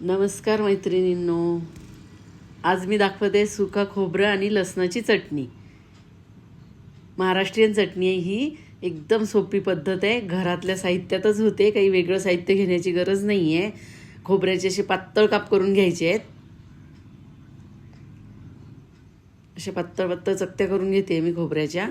नमस्कार मैत्रिणींनो. आज मी दाखवते सुका खोबरं आणि लसणाची चटणी. महाराष्ट्रीयन चटणी आहे ही. एकदम सोपी पद्धत आहे, घरातल्या साहित्यातच होते, काही वेगळं साहित्य घेण्याची गरज नाही आहे. खोबऱ्याचे असे पातळ काप करून घ्यायचे आहेत. असे पातळ पातळ चकत्या करून घेते मी खोबऱ्याच्या.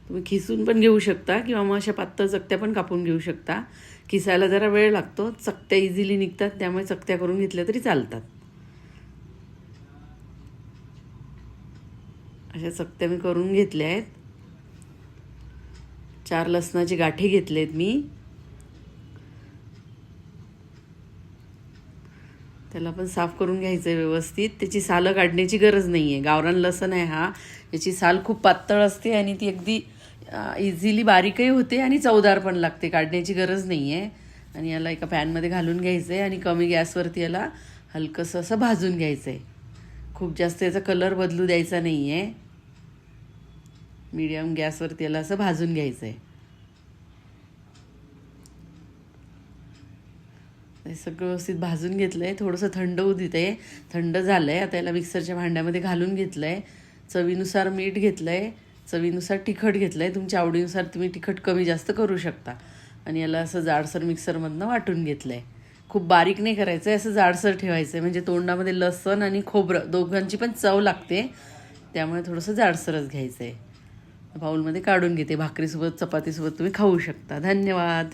तुम्ही खिसून पण घेऊ शकता किंवा मग अशा पातळ चकत्या पण कापून घेऊ शकता. खिसायला जरा वेळ लागतो, चकत्या इझिली निघतात, त्यामुळे चकत्या करून घेतल्या तरी चालतात. अशा चकत्या मी करून घेतल्या आहेत. 4 लसणाची गाठी घेतलेत मी. त्याला पण साफ करून घ्यायचं आहे व्यवस्थित. त्याची सालं काढण्याची गरज नाही आहे. गावरान लसण आहे हा. याची साल खूप पातळ असते आणि ती अगदी इझिली बारीकही होते आणि चवदार पण लागते. काढण्याची गरज नाही आहे. आणि याला एका पॅनमध्ये घालून घ्यायचं आहे आणि कमी गॅसवरती याला हलकंसं असं भाजून घ्यायचं आहे. खूप जास्त याचा कलर बदलू द्यायचा नाही आहे. मीडियम गॅसवरती याला असं भाजून घ्यायचं आहे. हे सगळं व्यवस्थित भाजून घेतलं आहे. थोडंसं थंड होऊ देते. थंड झालं आहे. आता याला मिक्सरच्या भांड्यामध्ये घालून घेतलं आहे. चवीनुसार मीठ घेतलं आहे, चवीनुसार तिखट घेतलं आहे. तुमच्या आवडीनुसार तुम्ही तिखट कमी जास्त करू शकता. आणि याला असं जाडसर मिक्सरमधनं वाटून घेतलं आहे. खूप बारीक नाही करायचं आहे, असं जाडसर ठेवायचं आहे, म्हणजे तोंडामध्ये लसण आणि खोबरं दोघांची पण चव लागते. त्यामुळे थोडंसं जाडसरच घ्यायचं आहे. बाउलमध्ये काढून घेते. भाकरीसोबत चपातीसोबत तुम्ही खाऊ शकता. धन्यवाद.